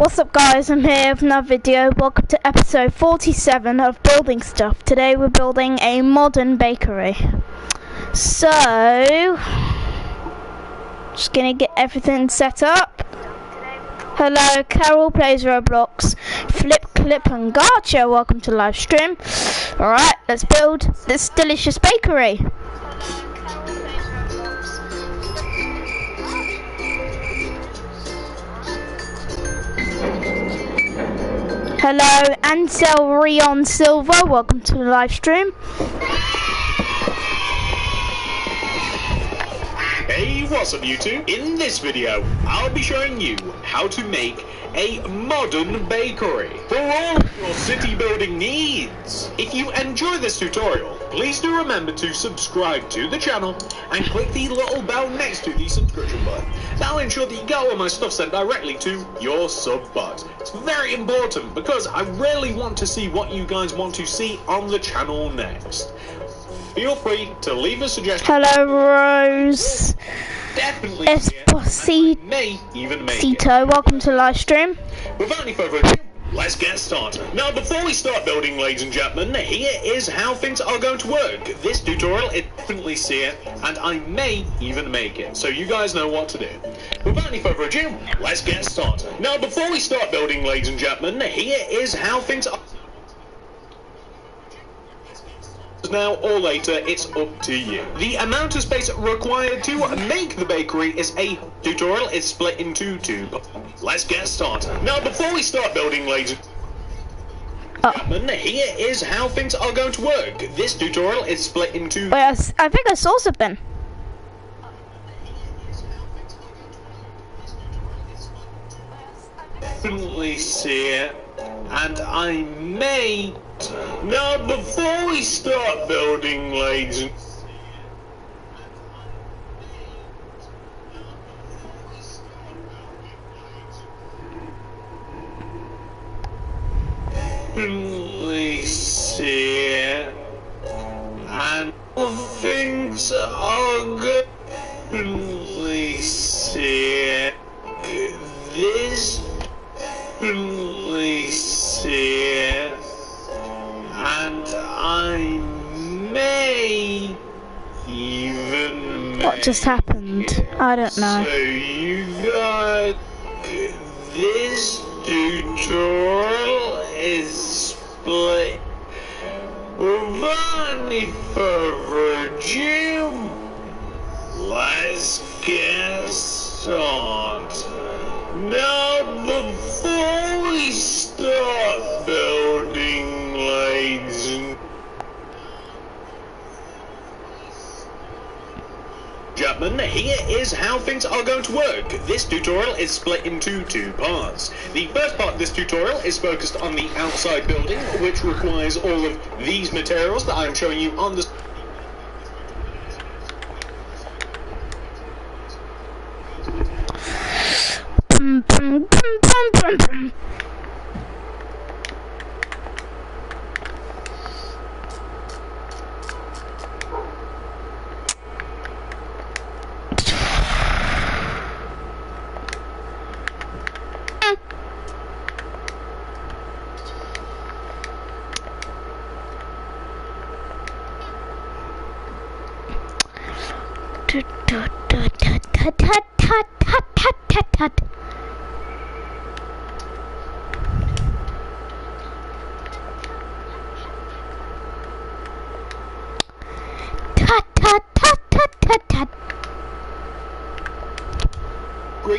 What's up guys, I'm here with another video. Welcome to episode 47 of Building Stuff. Today we're building a modern bakery. So, just gonna get everything set up. Hello, Carol plays Roblox, Flip, Clip and Gotcha. Welcome to live stream. Alright, let's build this delicious bakery. Hello, Ansel Rion Silva, welcome to the live stream. Hey, what's up YouTube? In this video, I'll be showing you how to make a modern bakery for all your city building needs. If you enjoy this tutorial, please do remember to subscribe to the channel and click the little bell next to the subscription button. That'll ensure that you get all my stuff sent directly to your sub box. It's very important because I really want to see what you guys want to see on the channel next. Feel free to leave a suggestion. Hello, Rose. Definitely may even make it. Welcome to the live stream. Without any further ado, let's get started. Now, before we start building, ladies and gentlemen, here is how things are going to work. This tutorial is definitely see it, and I may even make it, so you guys know what to do. Without any further ado, let's get started. Now, before we start building, ladies and gentlemen, here is how things are. Now or later, it's up to you. The amount of space required to make the bakery is a tutorial is split into two. Let's get started. Now, before we start building, ladies and gentlemen, here is how things are going to work. This tutorial is split into. Wait, I think I saw something. Definitely see it, and I may. Now, before we start building, ladies and definitely see it, and things are good. Definitely see it. This definitely see it. And I may even make What just happened? I don't know. So you guys, this tutorial is split. Without any further ado, let's get started. Now, before we start building, ladies and gentlemen, here is how things are going to work. This tutorial is split into two parts. The first part of this tutorial is focused on the outside building, which requires all of these materials that I'm showing you on the screen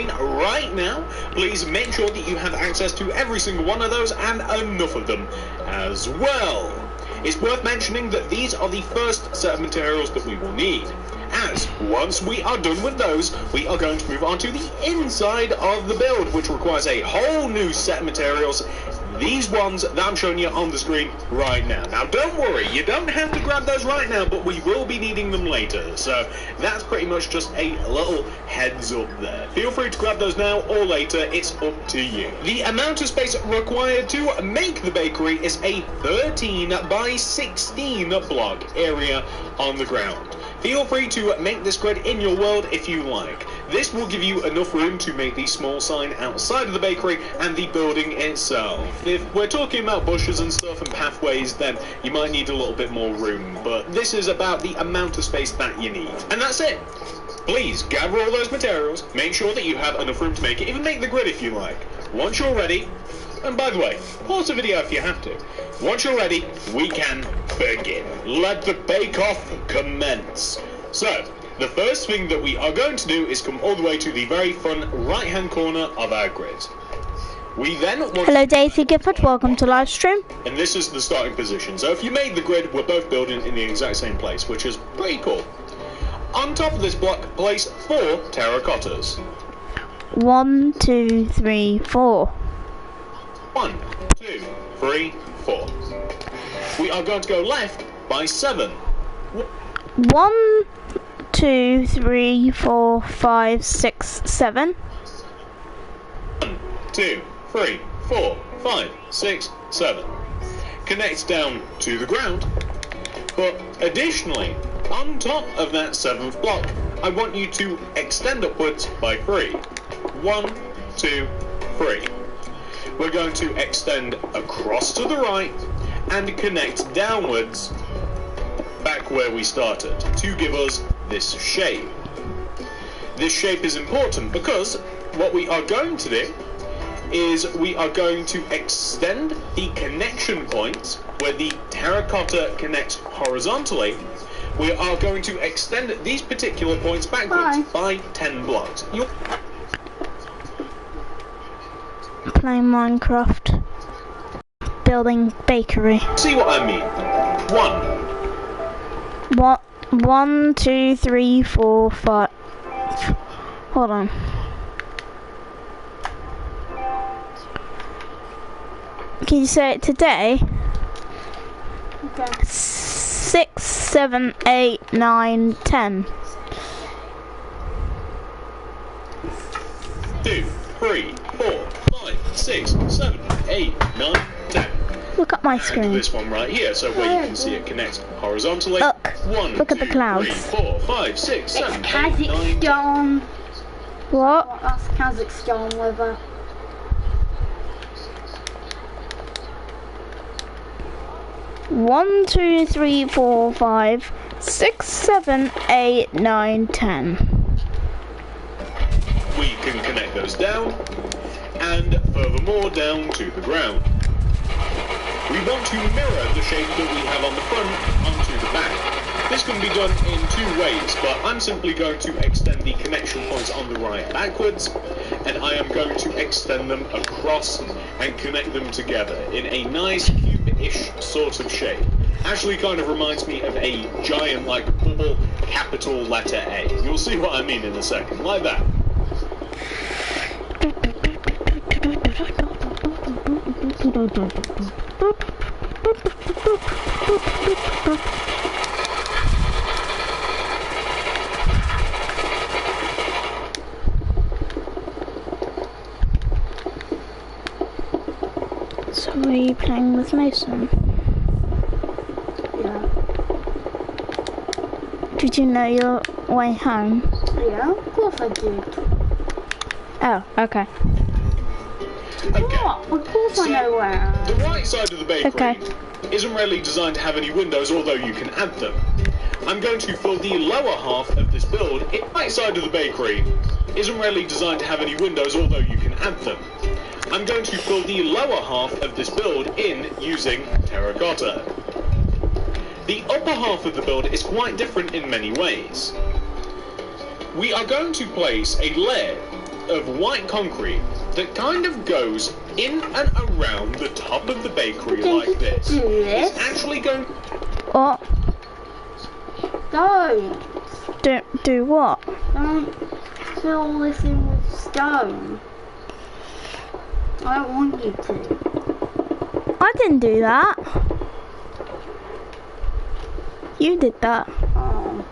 right now. Please make sure that you have access to every single one of those and enough of them as well. It's worth mentioning that these are the first set of materials that we will need, as once we are done with those, we are going to move on to the inside of the build, which requires a whole new set of materials. These ones that I'm showing you on the screen right now. Now, don't worry, you don't have to grab those right now, but we will be needing them later. So that's pretty much just a little heads up there. Feel free to grab those now or later, it's up to you. The amount of space required to make the bakery is a 13 by 16 block area on the ground. Feel free to make this grid in your world if you like. This will give you enough room to make the small sign outside of the bakery and the building itself. If we're talking about bushes and stuff and pathways, then you might need a little bit more room, but this is about the amount of space that you need. And that's it. Please gather all those materials, make sure that you have enough room to make it, even make the grid if you like. Once you're ready, and by the way, pause the video if you have to. Once you're ready, we can begin. Let the bake-off commence. So, the first thing that we are going to do is come all the way to the very front right-hand corner of our grid. We then want Hello Daisy Gifford, welcome to live stream. And this is the starting position. So if you made the grid, we're both building in the exact same place, which is pretty cool. On top of this block, place 4 terracottas. 1, 2, 3, 4. 1, 2, 3, 4. We are going to go left by 7. 1, 2, 3, 4, 5, 6, 7. 1, 2, 3, 4, 5, 6, 7. Connects down to the ground. But additionally, on top of that 7th block, I want you to extend upwards by 3. 1, 2, 3. We're going to extend across to the right and connect downwards back where we started to give us this shape. This shape is important because what we are going to do is we are going to extend the connection point where the terracotta connects horizontally. We are going to extend these particular points backwards by 10 blocks. Playing Minecraft. Building bakery. See what I mean? 1, 2, 3, 4, 5. Hold on. Can you say it today? Okay. 6, 7, 8, 9, 10. 2, 3, 4, 5, 6, 7, 8, 9, 10. Look at my And screen. this one right here, so where you can see it connects horizontally. Look. 1, Look at the 2, clouds. 3, 4, 5, 6, 7, 8, 9, 10. Kazakhstan. What? That's Kazakhstan weather. One, 2, 3, 4, 5, 6, 7, 8, 9, 10. We can connect those down, and furthermore down to the ground. We want to mirror the shape that we have on the front onto the back. This can be done in 2 ways, but I'm simply going to extend the connection points on the right backwards, and I am going to extend them across and connect them together in a nice cube-ish sort of shape. Actually kind of reminds me of a giant, like, bubble capital letter A. You'll see what I mean in a second, like that. So are you playing with Mason? Yeah. Did you know your way home? Yeah, of course I did. Oh, okay. What? Of course I know where I am. The right side of the bakery Okay. isn't really designed to have any windows, although you can add them. I'm going to fill the lower half of this build. The right side of the bakery isn't really designed to have any windows, although you can add them. I'm going to fill the lower half of this build in using terracotta. The upper half of the build is quite different in many ways. We are going to place a layer of white concrete that kind of goes in and around the top of the bakery like this. Do this. It's actually going... What? Don't. Don't do what? Don't fill this in with stone. I don't want you to. I didn't do that. You did that. Oh.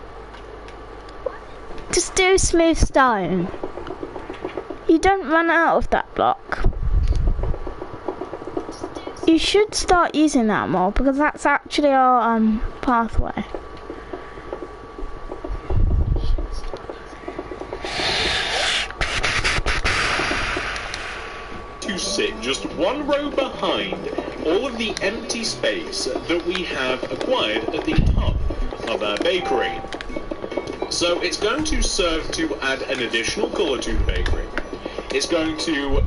Just do smooth stone. You don't run out of that block. You should start using that more because that's actually our pathway. sit just one row behind all of the empty space that we have acquired at the top of our bakery. So it's going to serve to add an additional colour to the bakery. It's going to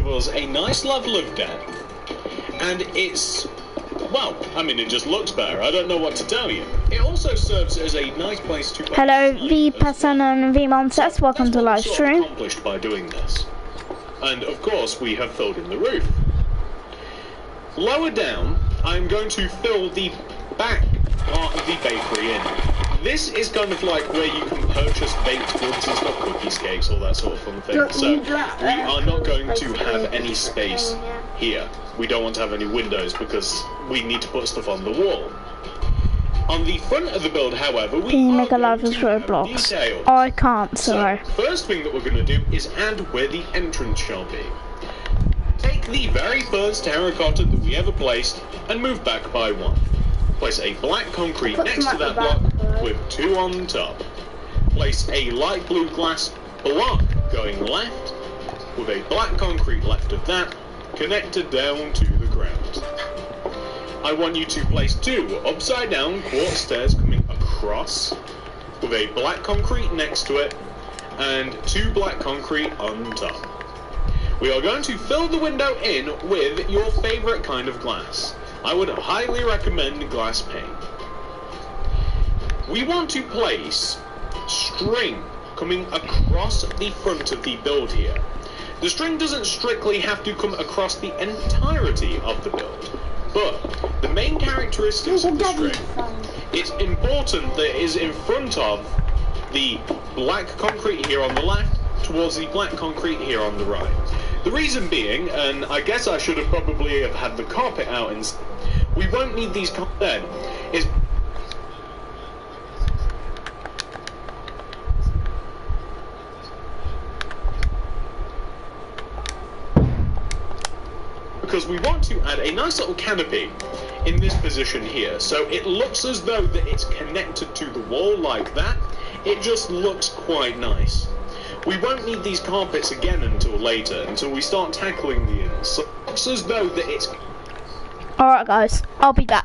us a nice level of depth, and it's, well, I mean, it just looks better. I don't know what to tell you. It also serves as a nice place to... Hello, V Person and V Monsters. Welcome to live stream. Accomplished by doing this, and of course we have filled in the roof. Lower down, I'm going to fill the back part of the bakery in. This is kind of like where you can purchase baked goods and stuff, cookies, cakes, all that sort of fun thing. So we are not going to have any space here. We don't want to have any windows because we need to put stuff on the wall. On the front of the build, however, we Can you are make a going live to have Roblox? detail. Oh, I can't, sorry. So, first thing that we're going to do is add where the entrance shall be. Take the very first terracotta that we ever placed and move back by one. Place a black concrete next to that block with two on top. Place a light blue glass block going left with a black concrete left of that connected down to the ground. I want you to place two upside down quartz stairs coming across with a black concrete next to it and two black concrete on top. We are going to fill the window in with your favourite kind of glass. I would highly recommend glass pane. We want to place string coming across the front of the build here. The string doesn't strictly have to come across the entirety of the build, but the main characteristics of the string, it's important that it is in front of the black concrete here on the left towards the black concrete here on the right. The reason being, and I guess I should have probably have had the carpet out instead, we won't need these then, is because we want to add a nice little canopy in this position here, so it looks as though that it's connected to the wall like that. It just looks quite nice. We won't need these carpets again until later, until we start tackling the ins. So it looks as though that it's... Alright guys, I'll be back.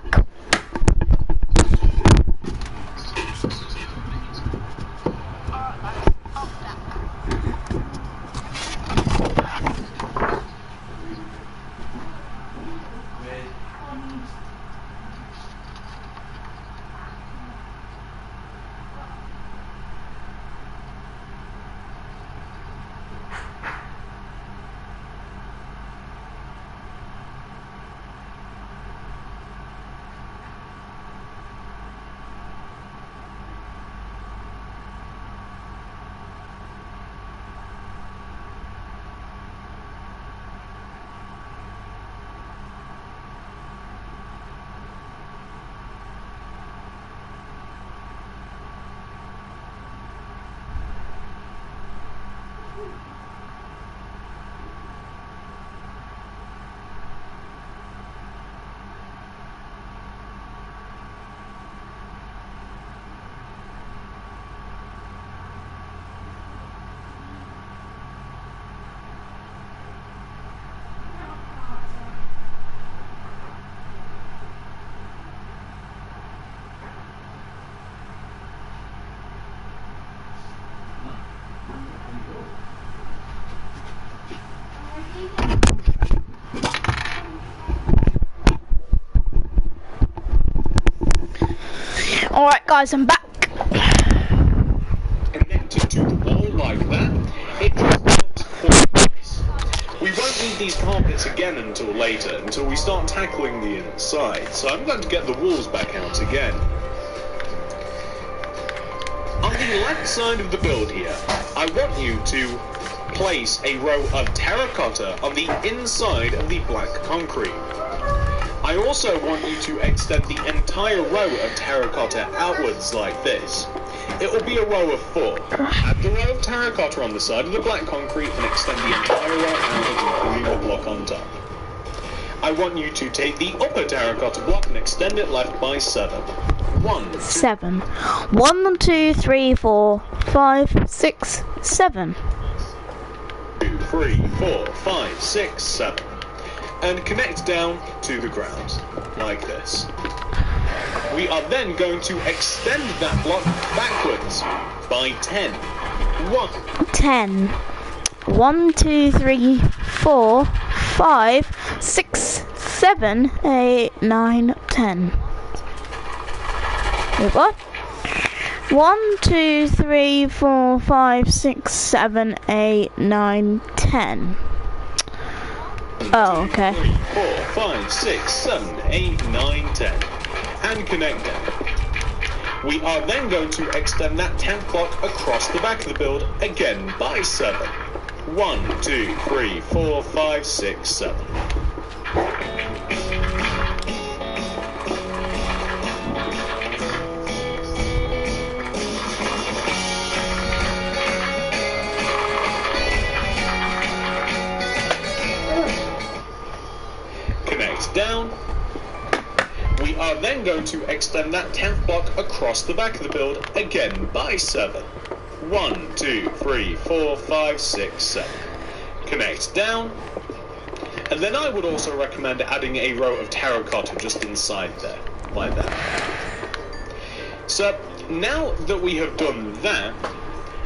Alright guys, I'm back. Connected to the wall like that, it just looks quite nice. We won't need these carpets again until later, until we start tackling the inside, so I'm going to get the walls back out again. On the left side of the build here, I want you to place a row of terracotta on the inside of the black concrete. I also want you to extend the entire row of terracotta outwards like this. It will be a row of 4. Add the row of terracotta on the side of the black concrete and extend the entire row outwards, including the block on top. I want you to take the upper terracotta block and extend it left by 7. 7. 1, 2, 3, 4, 5, 6, 7. 2, 3, 4, 5, 6, 7. And connect down to the ground, like this. We are then going to extend that block backwards by 10. 10. 1, 2, 3, 4, 5, 6, 7, 8, 9, 10. Wait, what? 1, 2, 3, 4, 5, 6, 7, 8, 9, 10. Oh, okay. 3, 4, 5, 6, 7, 8, 9, 10. And connect down. We are then going to extend that 10th block across the back of the build again by 7. 1, 2, 3, 4, 5, 6, 7. Connect down. We are then going to extend that 10th block across the back of the build again by 7. 1, 2, 3, 4, 5, 6, 7. Connect down. And then I would also recommend adding a row of terracotta just inside there, like that. So, now that we have done that,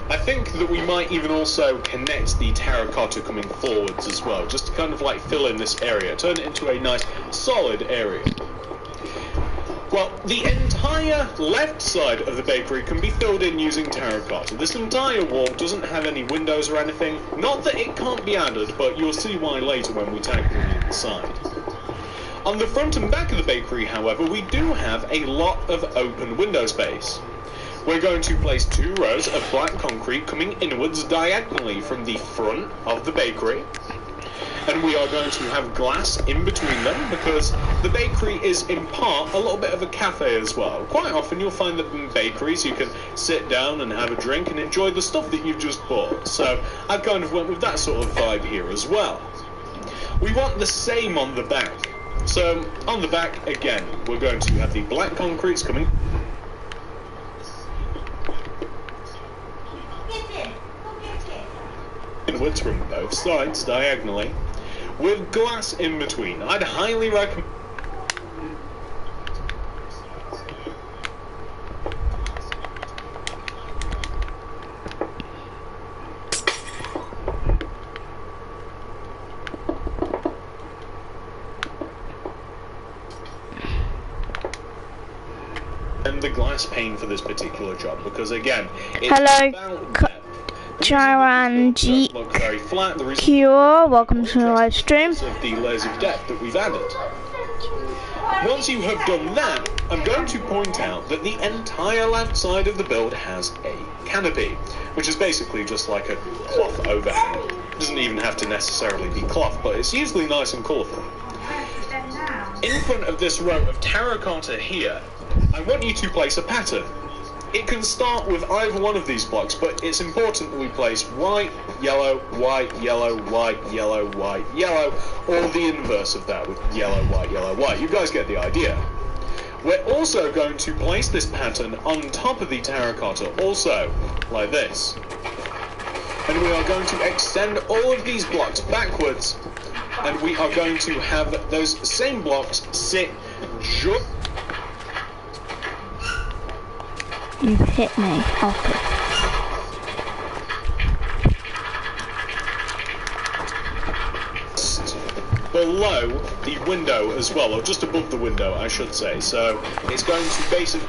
I think that we might even also connect the terracotta coming forwards as well, just to kind of like fill in this area, turn it into a nice solid area. Well, the entire left side of the bakery can be filled in using terracotta. This entire wall doesn't have any windows or anything. Not that it can't be added, but you'll see why later when we tackle the inside. On the front and back of the bakery, however, we do have a lot of open window space. We're going to place 2 rows of black concrete coming inwards diagonally from the front of the bakery. And we are going to have glass in between them because the bakery is in part a little bit of a cafe as well. Quite often you'll find that in bakeries you can sit down and have a drink and enjoy the stuff that you've just bought. So I kind of went with that sort of vibe here as well. We want the same on the back. So on the back, again, we're going to have the black concretes coming inwards from both sides diagonally, with glass in between. I'd highly recommend the glass pane for this particular job because again, it's about Charan G Cure, welcome to the live stream. Of the layers of depth that we've added. Once you have done that, I'm going to point out that the entire left side of the build has a canopy, which is basically just like a cloth overhang. It doesn't even have to necessarily be cloth, but it's usually nice and colourful. In front of this row of terracotta here, I want you to place a pattern. It can start with either one of these blocks, but it's important that we place white, yellow, white, yellow, white, yellow, white, yellow, or the inverse of that with yellow, white, yellow, white. You guys get the idea. We're also going to place this pattern on top of the terracotta, also, like this. And we are going to extend all of these blocks backwards, and we are going to have those same blocks sit just... You hit me. Okay. Below the window as well, or just above the window, I should say. So it's going to basically...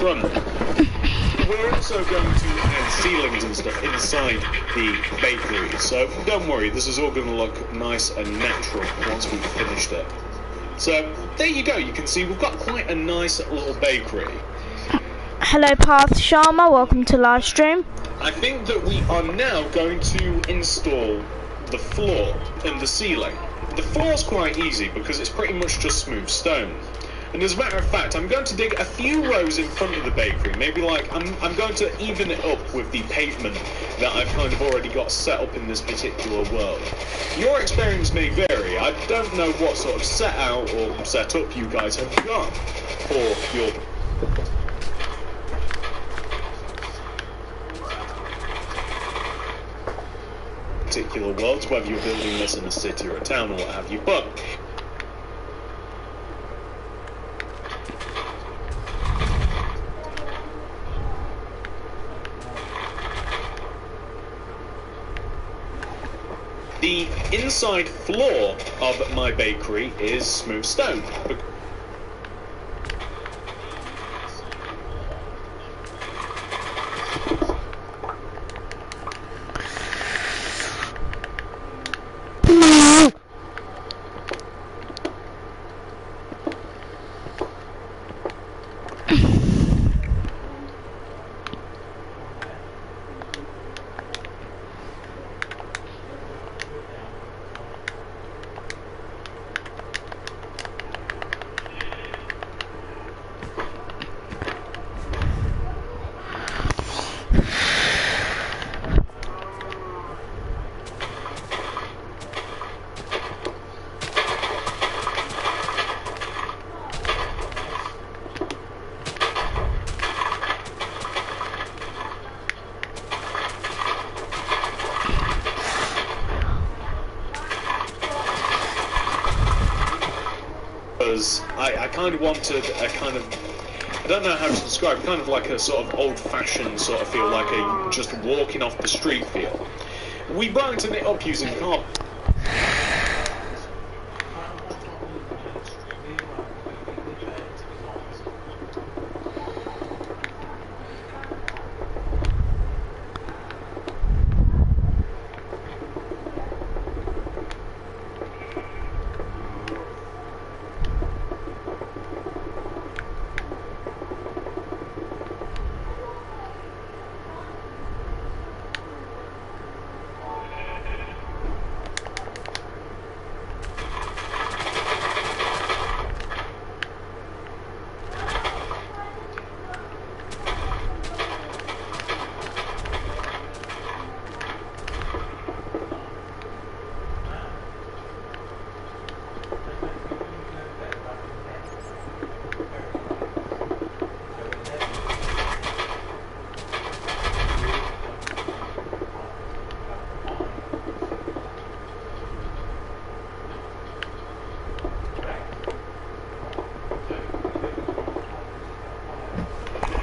front. We're also going to add ceilings and stuff inside the bakery, so don't worry, this is all going to look nice and natural once we've finished it. So there you go, you can see we've got quite a nice little bakery. Hello Path Sharma, welcome to live stream. I think that we are now going to install the floor and the ceiling. The floor's quite easy because it's pretty much just smooth stone. And as a matter of fact, I'm going to dig a few rows in front of the bakery. Maybe like, I'm going to even it up with the pavement that I've kind of already got set up in this particular world. Your experience may vary. I don't know what sort of setup you guys have got for your particular worlds, whether you're building this in a city or a town or what have you, but the inside floor of my bakery is smooth stone. I kind of wanted a kind of, I don't know how to describe, kind of like a sort of old-fashioned sort of feel, like a just walking off the street feel. We brightened it up using carpet.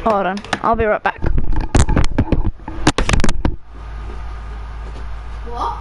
Hold on, I'll be right back. What?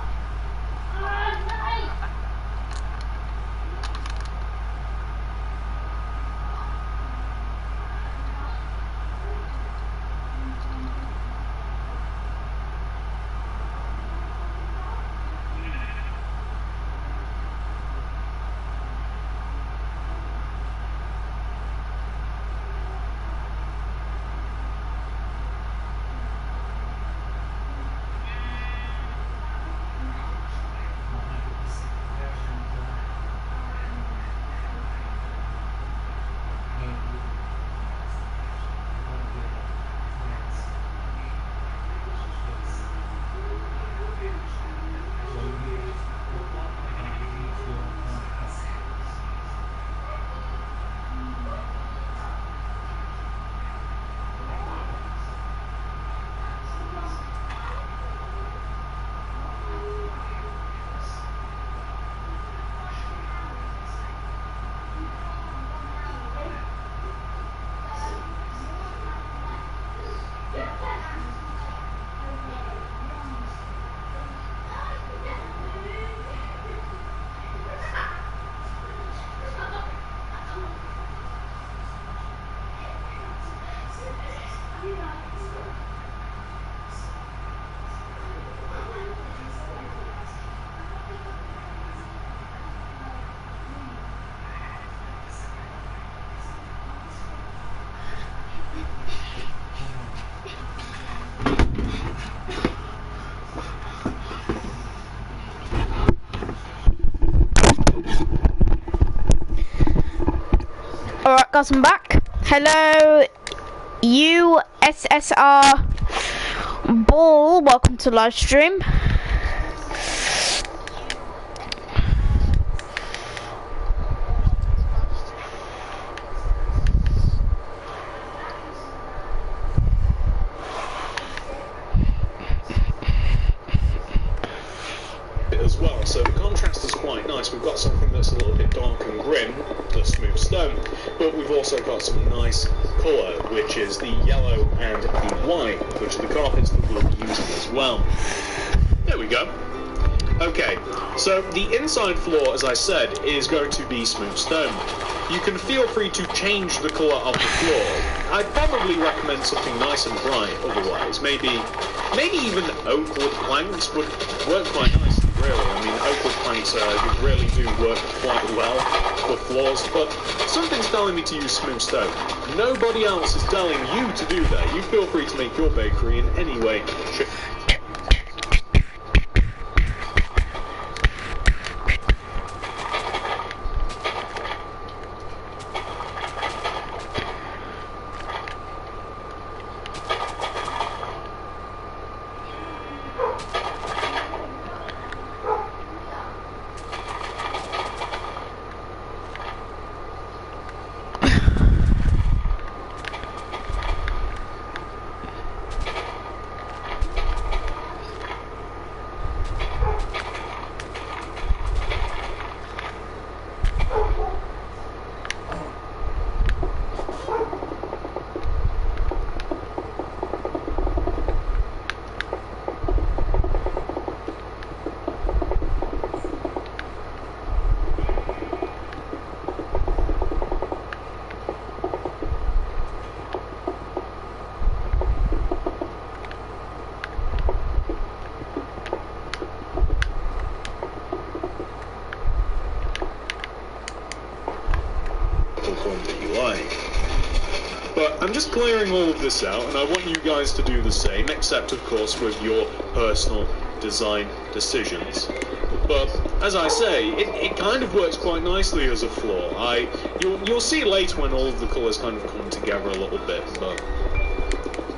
Alright guys, I'm back. Hello, USSR Ball, welcome to live stream. As well, so the contrast is quite nice. We've got something that's a little bit dark and grim, the smooth stone, but we've also got some nice colour, which is the yellow and the white, which are the carpets that we'll be using as well. There we go. Okay, so the inside floor, as I said, is going to be smooth stone. You can feel free to change the colour of the floor. I'd probably recommend something nice and bright otherwise. Maybe even oak wood planks would work quite nicely, really. I mean, oak wood planks really do work quite well for floors, but something's telling me to use smooth stone. Nobody else is telling you to do that. You feel free to make your bakery in any way. But I'm just clearing all of this out, and I want you guys to do the same, except of course with your personal design decisions. But as I say, it kind of works quite nicely as a floor. You'll see later when all of the colours kind of come together a little bit, but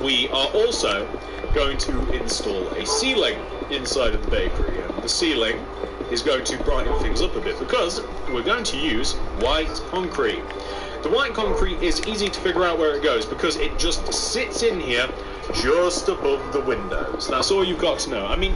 we are also going to install a ceiling inside of the bakery, and the ceiling is going to brighten things up a bit because we're going to use white concrete. The white concrete is easy to figure out where it goes because it just sits in here just above the windows. That's all you've got to know. I mean,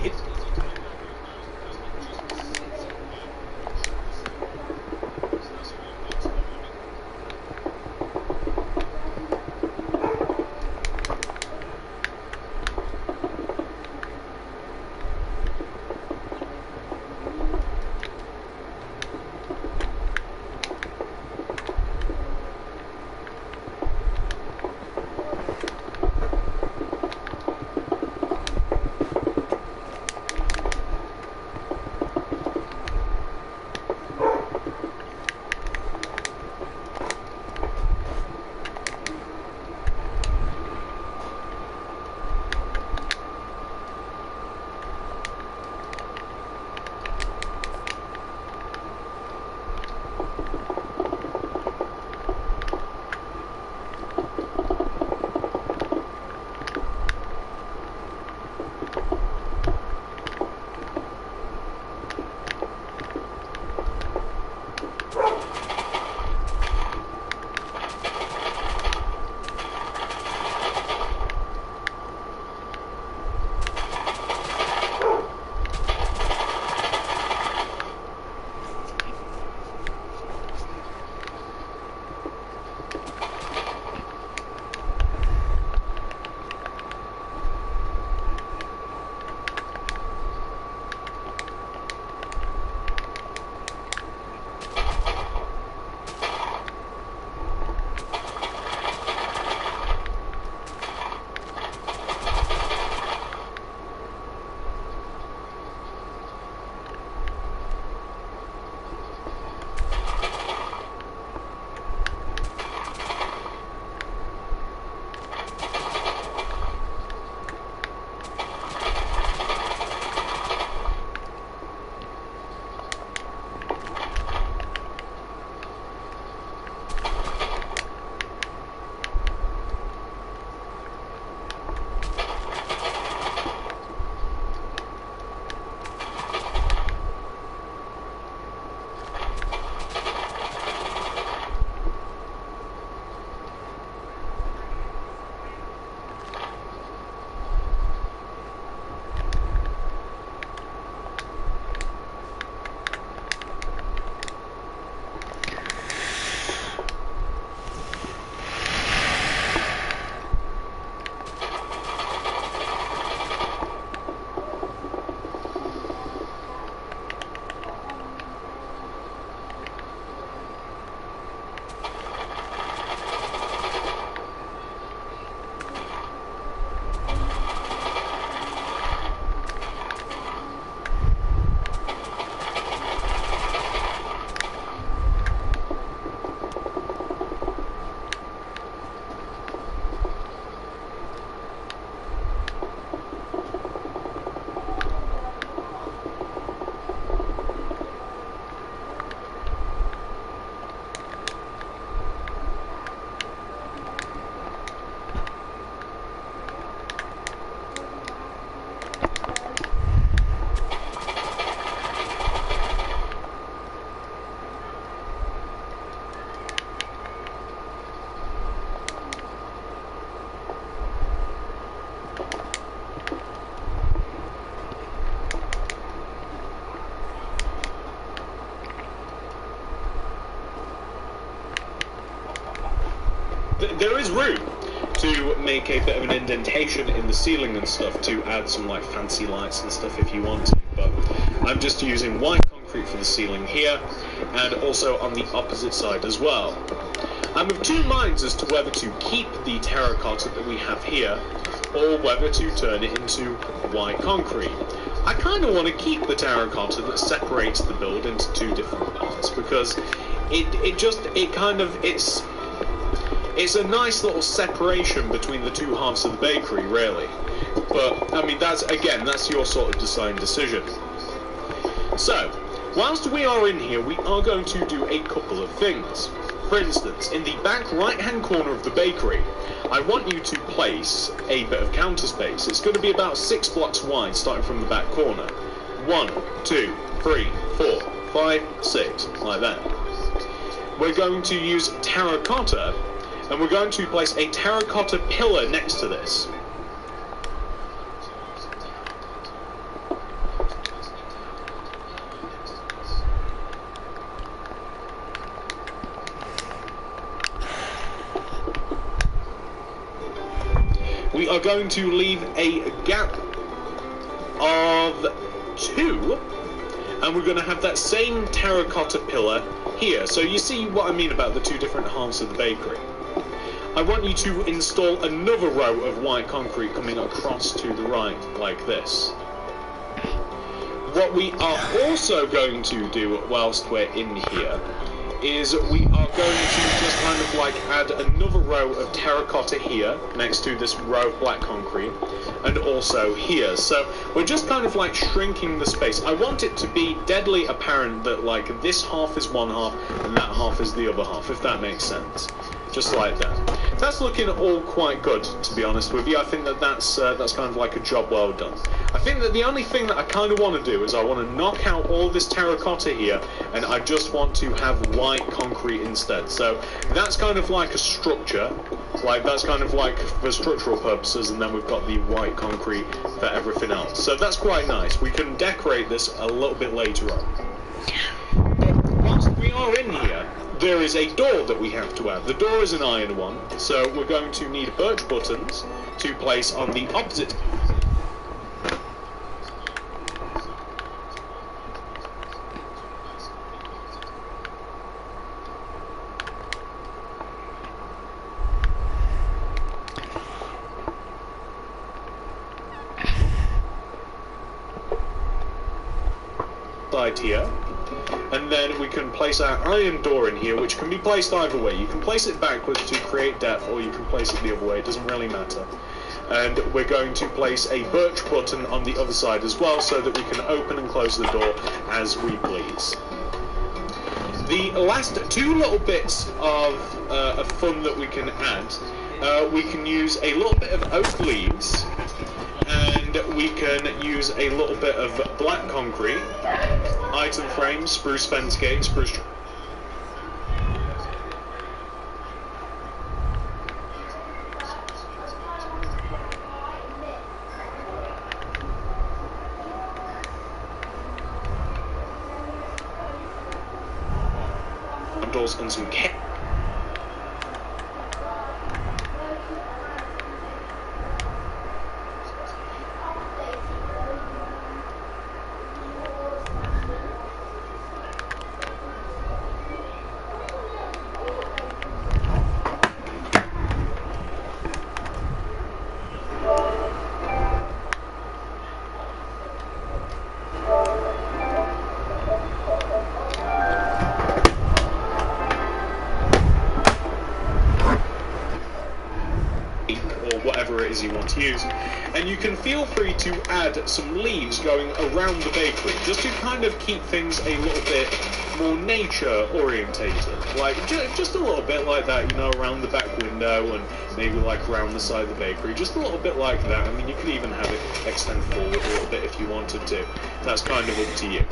there is room to make a bit of an indentation in the ceiling and stuff to add some like fancy lights and stuff if you want to, but I'm just using white concrete for the ceiling here and also on the opposite side as well. I'm of two minds as to whether to keep the terracotta that we have here or whether to turn it into white concrete. I kind of want to keep the terracotta that separates the build into two different parts because it's a nice little separation between the two halves of the bakery, really. But I mean, that's your sort of design decision. So, whilst we are in here, we are going to do a couple of things. For instance, in the back right-hand corner of the bakery, I want you to place a bit of counter space. It's going to be about 6 blocks wide, starting from the back corner. 1, 2, 3, 4, 5, 6, like that. We're going to use terracotta, and we're going to place a terracotta pillar next to this. We are going to leave a gap of 2, and we're going to have that same terracotta pillar here. So you see what I mean about the two different halves of the bakery. I want you to install another row of white concrete coming across to the right, like this. What we are also going to do whilst we're in here is we are going to just kind of like add another row of terracotta here next to this row of black concrete and also here. So we're just kind of like shrinking the space. I want it to be deadly apparent that like this half is one half and that half is the other half, if that makes sense. Just like that. That's looking all quite good, to be honest with you. I think that that's kind of like a job well done. I think that the only thing that I kind of want to do is I want to knock out all this terracotta here, and I just want to have white concrete instead. So that's kind of like a structure, like that's kind of like for structural purposes, and then we've got the white concrete for everything else. So that's quite nice. We can decorate this a little bit later on. But whilst we are in here, there is a door that we have to add. The door is an iron one, so we're going to need birch buttons to place on the opposite side here. And then we can place our iron door in here, which can be placed either way. You can place it backwards to create depth, or you can place it the other way. It doesn't really matter. And we're going to place a birch button on the other side as well, so that we can open and close the door as we please. The last two little bits of fun that we can add, we can use a little bit of oak leaves, and we can use a little bit of black concrete, item frame, spruce fence gate, spruce doors and some whatever it is you want to use, and you can feel free to add some leaves going around the bakery just to kind of keep things a little bit more nature orientated, like just a little bit like that, you know, around the back window and maybe like around the side of the bakery, just a little bit like that. I mean, you could even have it extend forward a little bit if you wanted to. That's kind of up to you.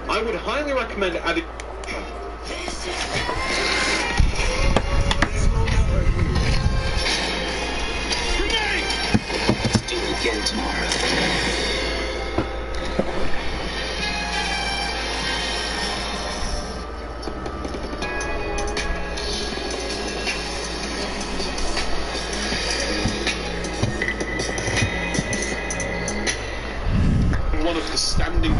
I would highly recommend adding again tomorrow.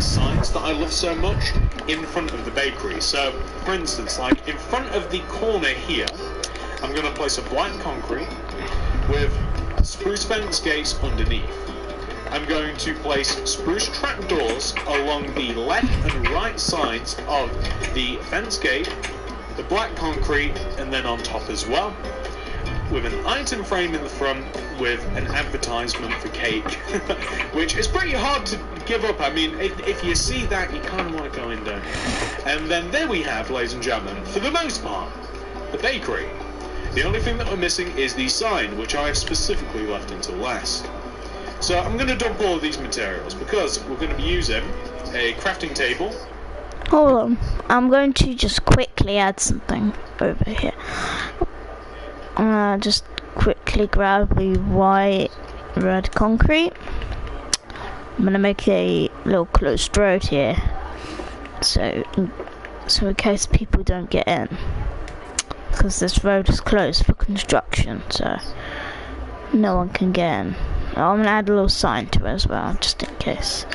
signs that I love so much in front of the bakery. So, for instance, like in front of the corner here, I'm going to place a black concrete with spruce fence gates underneath. I'm going to place spruce trapdoors along the left and right sides of the fence gate, the black concrete, and then on top as well, with an item frame in the front with an advertisement for cake, which is pretty hard to give up. I mean, if you see that, you kind of want to go in, don't you? And then there we have, ladies and gentlemen, for the most part, the bakery. The only thing that we're missing is the sign, which I have specifically left until last. So I'm going to dump all of these materials because we're going to be using a crafting table. Hold on, I'm going to just quickly add something over here. Just quickly grab the white red concrete. I'm gonna make a little closed road here, so in case people don't get in, because this road is closed for construction, so no one can get in. I'm gonna add a little sign to it as well, just in case.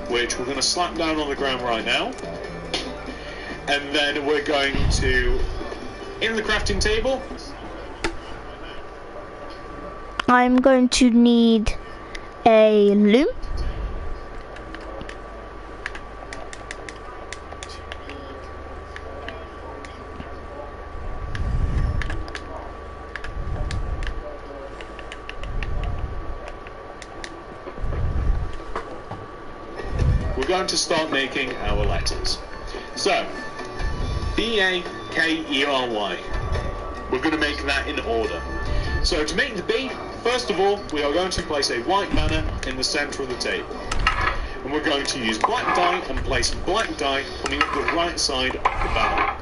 Which we're going to slap down on the ground right now, and then we're going to, in the crafting table, I'm going to need a loom, we're going to start making our letters. So, B-A-K-E-R-Y. We're going to make that in order. So to make the B, first of all, we are going to place a white banner in the centre of the table. And we're going to use black dye and place black dye coming up the right side of the banner.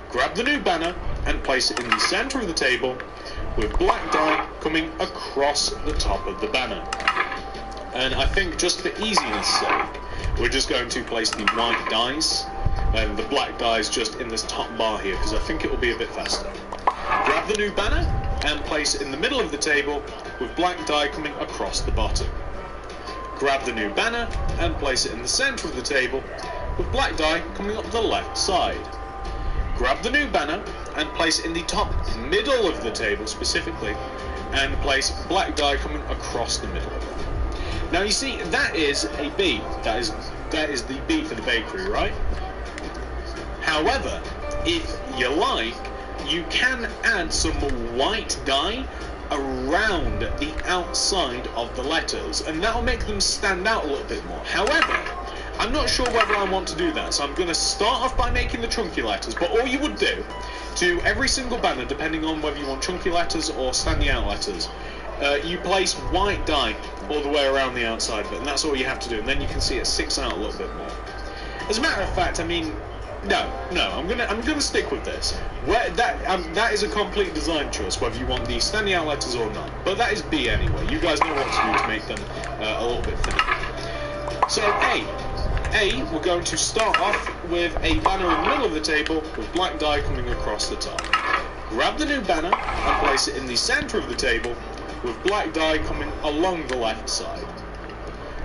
Grab the new banner and place it in the centre of the table with black dye coming across the top of the banner. And I think just for easiness sake, we're just going to place the white dyes and the black dyes just in this top bar here, because I think it will be a bit faster. Grab the new banner and place it in the middle of the table with black dye coming across the bottom. Grab the new banner and place it in the centre of the table with black dye coming up the left side. Grab the new banner and place it in the top middle of the table specifically, and place black dye coming across the middle of it. Now you see, that is a B. That is the B for the bakery, right? However, if you like, you can add some white dye around the outside of the letters, and that'll make them stand out a little bit more. However, I'm not sure whether I want to do that, so I'm going to start off by making the chunky letters. But all you would do to every single banner, depending on whether you want chunky letters or standing out letters, you place white dye all the way around the outside of it, and that's all you have to do, and then you can see it sticks out a little bit more. As a matter of fact, I mean, no, I'm gonna stick with this. That is a complete design choice, whether you want the standing out letters or not. But that is B anyway. You guys know what to do to make them a little bit thinner. So A, we're going to start off with a banner in the middle of the table with black dye coming across the top. Grab the new banner and place it in the centre of the table with black dye coming along the left side.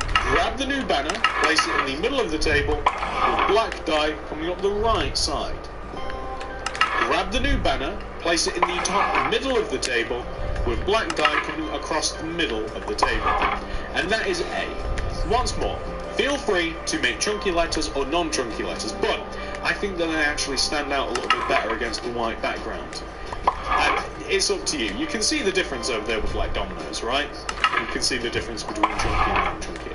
Grab the new banner, place it in the middle of the table with black dye coming up the right side. Grab the new banner, place it in the top middle of the table with black dye coming across the middle of the table. And that is A. Once more, feel free to make chunky letters or non-chunky letters, but I think that they actually stand out a little bit better against the white background. And it's up to you. You can see the difference over there with like dominoes, right? You can see the difference between chunky and non-chunky.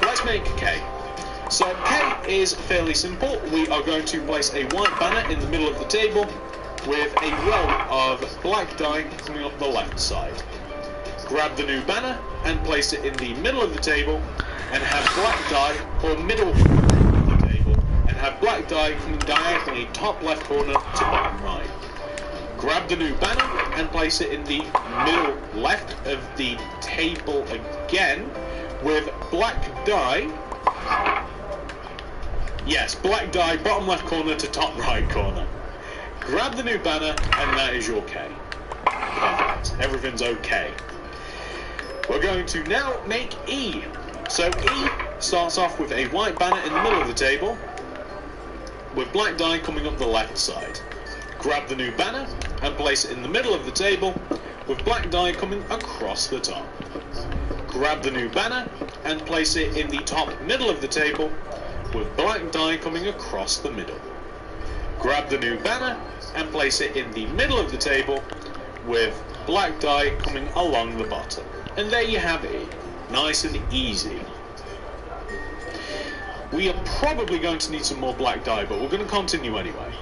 Let's make K. So K is fairly simple. We are going to place a white banner in the middle of the table with a row of black dye coming up the left side. Grab the new banner and place it in the middle of the table and have black dye, or middle of the table, and have black dye coming diagonally top left corner to bottom right. Grab the new banner and place it in the middle left of the table again with black die. Yes, black die, bottom left corner to top right corner. Grab the new banner, and that is your K. Perfect. Everything's okay. We're going to now make E. So E starts off with a white banner in the middle of the table, with black die coming up the left side. Grab the new banner and place it in the middle of the table, with black die coming across the top. Grab the new banner and place it in the top middle of the table, with black die coming across the middle. Grab the new banner and place it in the middle of the table, with black die coming along the bottom. And there you have it. Nice and easy. We are probably going to need some more black dye, but we're going to continue anyway.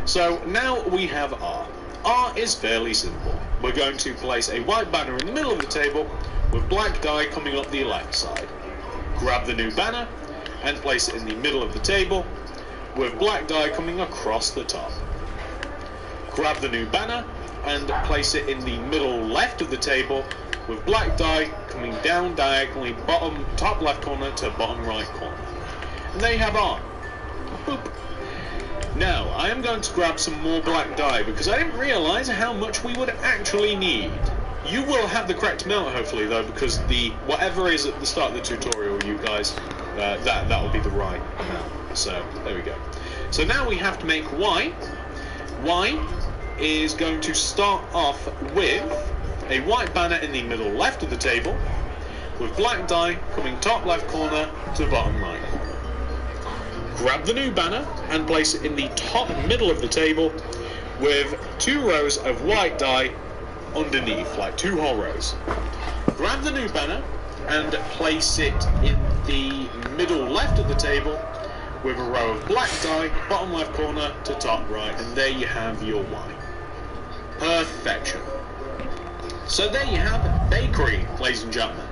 So now we have R. R is fairly simple. We're going to place a white banner in the middle of the table with black dye coming up the left side. Grab the new banner and place it in the middle of the table with black dye coming across the top. Grab the new banner and place it in the middle left of the table with black dye coming down diagonally bottom top left corner to bottom right corner. And there you have R. Boop. Now, I am going to grab some more black dye because I didn't realise how much we would actually need. You will have the correct amount hopefully though, because the whatever is at the start of the tutorial, you guys, that will be the right amount. So, there we go. So now we have to make Y. Y is going to start off with a white banner in the middle left of the table, with black dye coming top left corner to bottom right corner. Grab the new banner and place it in the top middle of the table with 2 rows of white dye underneath, like 2 whole rows. Grab the new banner and place it in the middle left of the table with a row of black dye, bottom left corner to top right, and there you have your Y. Perfection. So there you have bakery, ladies and gentlemen.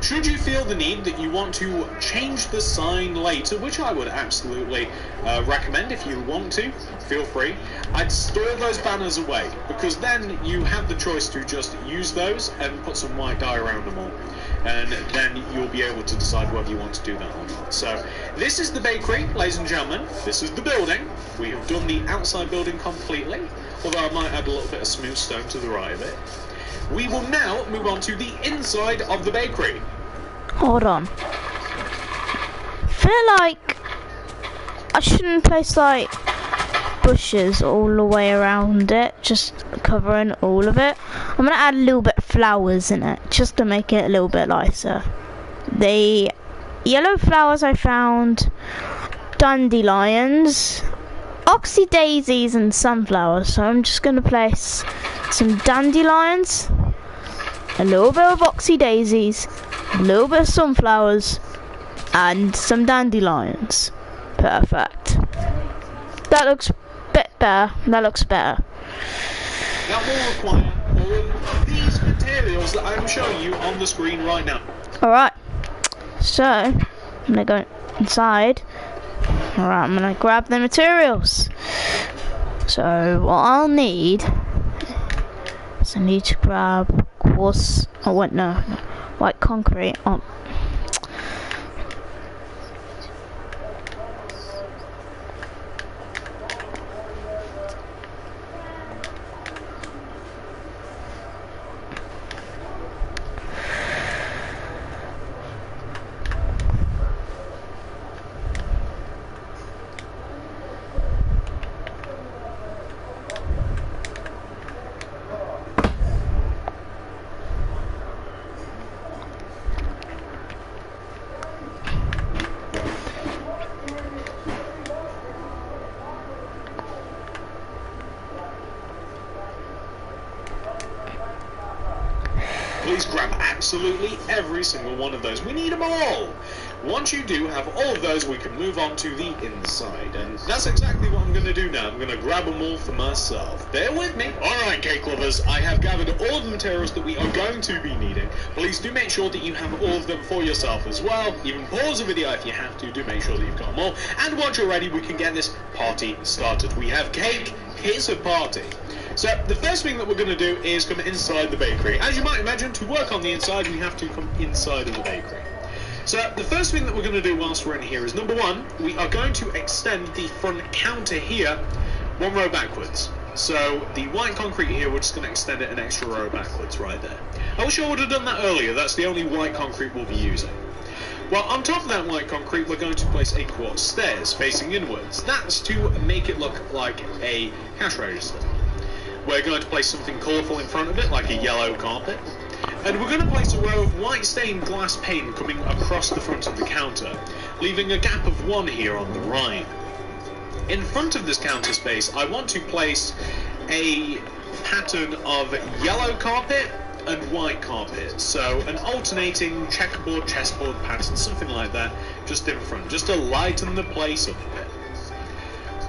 Should you feel the need that you want to change the sign later, which I would absolutely recommend if you want to, feel free, I'd store those banners away, because then you have the choice to just use those and put some white dye around them all. And then you'll be able to decide whether you want to do that or not. So, this is the bakery, ladies and gentlemen. This is the building. We have done the outside building completely, although I might add a little bit of smooth stone to the right of it. We will now move on to the inside of the bakery. Hold on. I feel like I shouldn't place like bushes all the way around it, just covering all of it. I'm gonna add a little bit of flowers in it, just to make it a little bit nicer. The yellow flowers I found, dandelions, oxy daisies and sunflowers, so I'm just gonna place some dandelions, a little bit of oxy daisies, a little bit of sunflowers, and some dandelions. Perfect. That looks a bit better. That looks better. That will require all of these materials that I'm showing you on the screen right now. Alright. So, I'm gonna go inside. Alright, I'm gonna grab the materials. So, what I'll need is I need to grab quartz. Oh, wait, no. White concrete. Oh. Please grab absolutely every single one of those. We need them all. Once you do have all of those, we can move on to the inside. And that's exactly what I'm going to do now. I'm going to grab them all for myself. Bear with me. Alright, cake lovers, I have gathered all of the materials that we are going to be needing. Please do make sure that you have all of them for yourself as well. Even pause the video if you have to. Do make sure that you've got them all. And once you're ready, we can get this party started. We have cake. It's a party. So the first thing that we're going to do is come inside the bakery. As you might imagine, to work on the inside, we have to come inside of the bakery. So the first thing that we're going to do whilst we're in here is, number one, we are going to extend the front counter here one row backwards. So the white concrete here, we're just going to extend it an extra row backwards right there. I wish I would have done that earlier. That's the only white concrete we'll be using. Well, on top of that white concrete, we're going to place a quartz stairs facing inwards. That's to make it look like a cash register. We're going to place something colourful in front of it, like a yellow carpet. And we're going to place a row of white stained glass pane coming across the front of the counter, leaving a gap of 1 here on the right. In front of this counter space, I want to place a pattern of yellow carpet and white carpet, so an alternating checkerboard, chessboard pattern, something like that, just in front, just to lighten the place up a bit.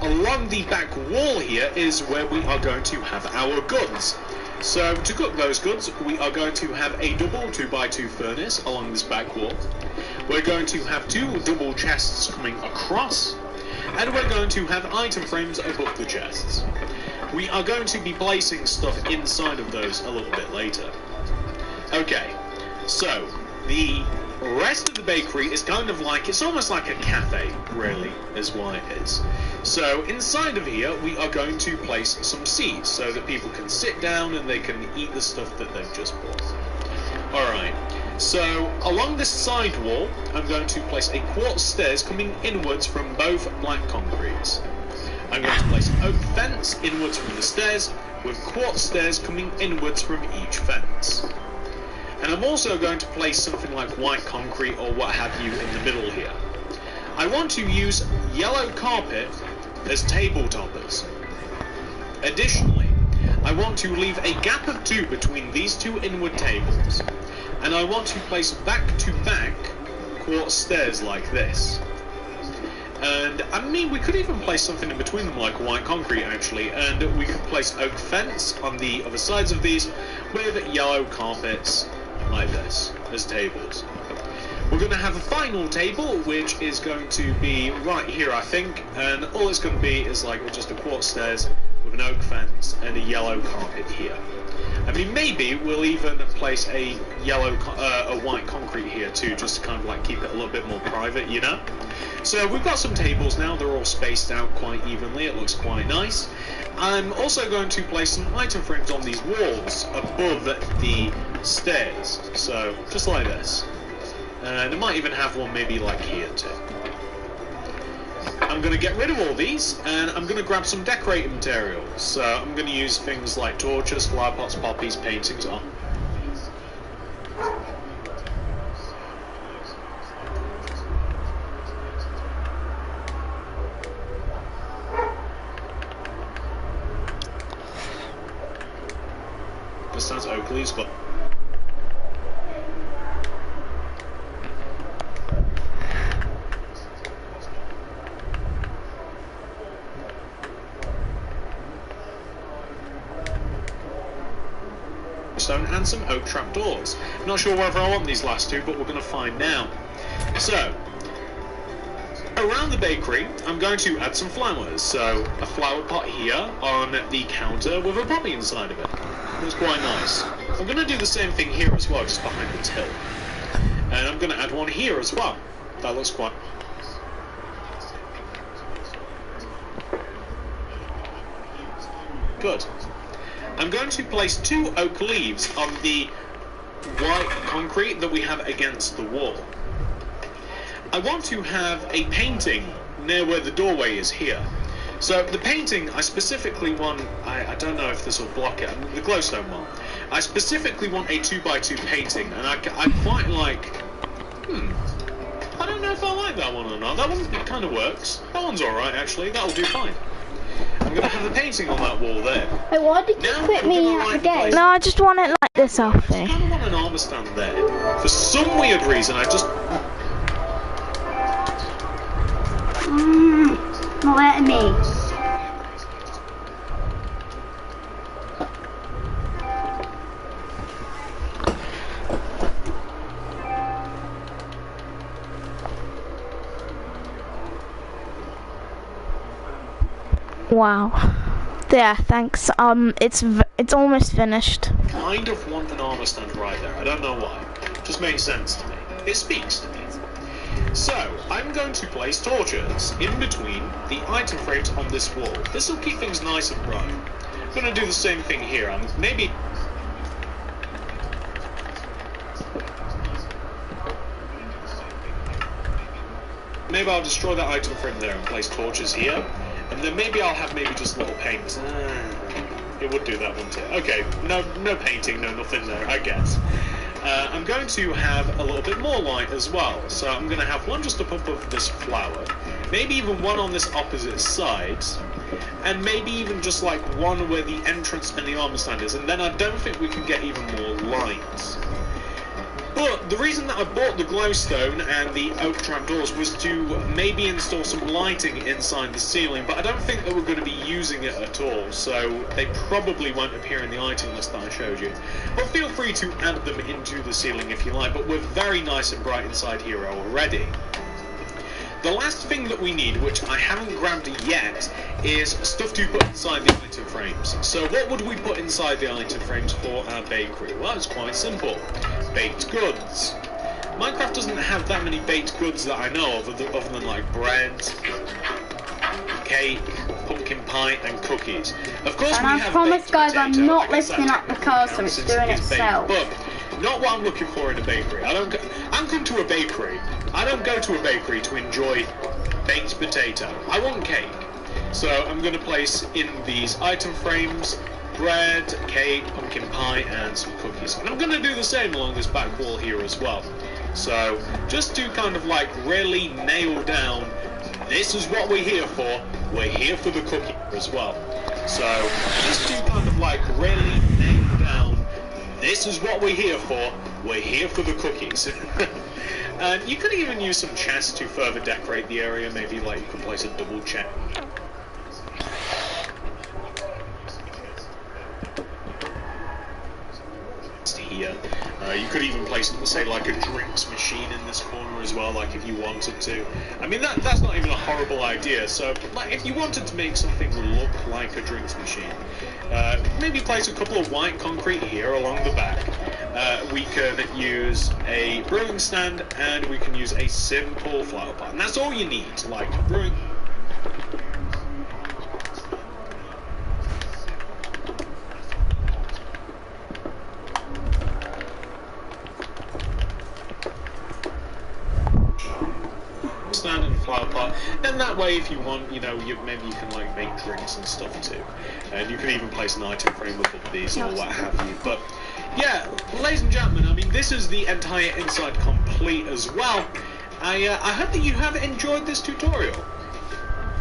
Along the back wall here is where we are going to have our goods. So to cook those goods, we are going to have a double 2x2 furnace along this back wall. We're going to have 2 double chests coming across, and we're going to have item frames above the chests. We are going to be placing stuff inside of those a little bit later. Okay, so the rest of the bakery is kind of like, it's almost like a cafe, really, is what it is. So inside of here, we are going to place some seats so that people can sit down and they can eat the stuff that they've just bought. Alright, so along this side wall, I'm going to place a quartz stairs coming inwards from both black concretes. I'm going to place an oak fence inwards from the stairs, with quartz stairs coming inwards from each fence. And I'm also going to place something like white concrete or what have you in the middle here. I want to use yellow carpet as table toppers. Additionally, I want to leave a gap of 2 between these 2 inward tables. And I want to place back-to-back quartz stairs like this. And, I mean, we could even place something in between them like white concrete, actually, and we could place oak fence on the other sides of these with yellow carpets like this as tables. We're going to have a final table, which is going to be right here, I think, and all it's going to be is like just a quartz stairs with an oak fence and a yellow carpet here. I mean, maybe we'll even place a white concrete here too, just to kind of like keep it a little bit more private, you know? So we've got some tables now, they're all spaced out quite evenly, it looks quite nice. I'm also going to place some item frames on these walls above the stairs, so just like this. And I might even have one maybe like here too. I'm going to get rid of all these, and I'm going to grab some decorating materials. So I'm going to use things like torches, flower pots, poppies, paintings on. This sounds oak leaves, but stone and some oak trapdoors. Not sure whether I want these last 2, but we're going to find now. So, around the bakery, I'm going to add some flowers. So, a flower pot here on the counter with a poppy inside of it. It's quite nice. I'm going to do the same thing here as well, just behind the till. And I'm going to add one here as well. That looks quite... good. I'm going to place 2 oak leaves on the white concrete that we have against the wall. I want to have a painting near where the doorway is here. So the painting, I specifically want, I don't know if this will block it, the glowstone one. I specifically want a 2x2 painting, and I quite like, I don't know if I like that one or not. That one kind of works. That one's alright actually, that'll do fine. I'm going to have a painting on that wall there. Wait, why did you put me out again? No, I just want it like this, Alfie. I kind of want an armour stand there. For some weird reason, I just... Not letting me. Wow. Yeah, thanks. It's almost finished. Kind of want an armor stand right there. I don't know why. It just makes sense to me. It speaks to me. So, I'm going to place torches in between the item frames on this wall. This will keep things nice and bright. I'm going to do the same thing here. Maybe I'll destroy that item frame there and place torches here. And then maybe I'll have just little paints. It would do that, wouldn't it? Okay, no painting, no nothing there, I guess. I'm going to have a little bit more light as well. So I'm going to have one just up above this flower. Maybe even one on this opposite side. And maybe even just like one where the entrance and the armor stand is. And then I don't think we can get even more light. But the reason that I bought the glowstone and the oak trapdoors was to maybe install some lighting inside the ceiling, but I don't think that we're going to be using it at all, so they probably won't appear in the item list that I showed you. But feel free to add them into the ceiling if you like, but we're very nice and bright inside here already. The last thing that we need, which I haven't grabbed yet, is stuff to put inside the item frames. So what would we put inside the item frames for our bakery? Well, it's quite simple. Baked goods. Minecraft doesn't have that many baked goods that I know of, other than like bread, cake, pumpkin pie, and cookies. Of course, and I promise, guys, I'm not lifting up the cursor; it's doing itself. But not what I'm looking for in a bakery. I'm going to a bakery. I don't go to a bakery to enjoy baked potato. I want cake. So I'm going to place in these item frames bread, cake, pumpkin pie, and some cookies. And I'm going to do the same along this back wall here as well. So just to kind of like really nail down, this is what we're here for. We're here for the cookie as well. So just to kind of like really nail down, this is what we're here for. We're here for the cookies. And you could even use some chests to further decorate the area. Maybe like you could place a double chest. Here. You could even place, say, like a drinks machine in this corner as well, like if you wanted to. I mean, that's not even a horrible idea. So, like, if you wanted to make something look like a drinks machine, maybe place a couple of white concrete here along the back. We can use a brewing stand, and we can use a simple flower pot. And that's all you need, like a brewing. Stand and flower pot, and that way if you want, maybe you can like make drinks and stuff too, and you can even place an item frame above these or what have you. But yeah, ladies and gentlemen, I mean, this is the entire inside complete as well. I hope that you have enjoyed this tutorial.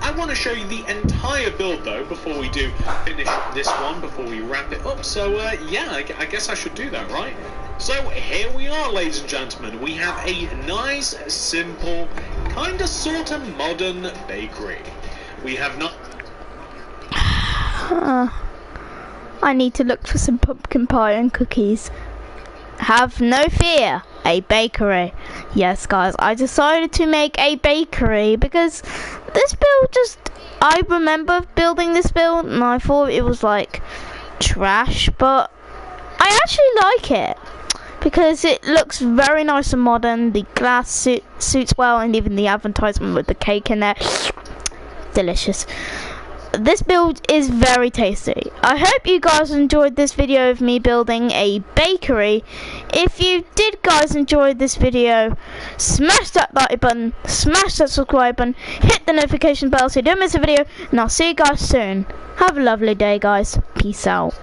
I want to show you the entire build though before we do finish this one, before we wrap it up. So yeah, I guess I should do that, right? So here we are, ladies and gentlemen. We have a nice, simple, kind of sort of modern bakery. We have not. I need to look for some pumpkin pie and cookies. Have no fear, a bakery. Yes, guys, I decided to make a bakery because this build I remember building this build and I thought it was like trash, but I actually like it because it looks very nice and modern. The glass suits well, and even the advertisement with the cake in there, delicious. This build is very tasty. I hope you guys enjoyed this video of me building a bakery. If you did, guys, enjoy this video, smash that like button, smash that subscribe button, hit the notification bell so you don't miss a video, and I'll see you guys soon. Have a lovely day, guys. Peace out.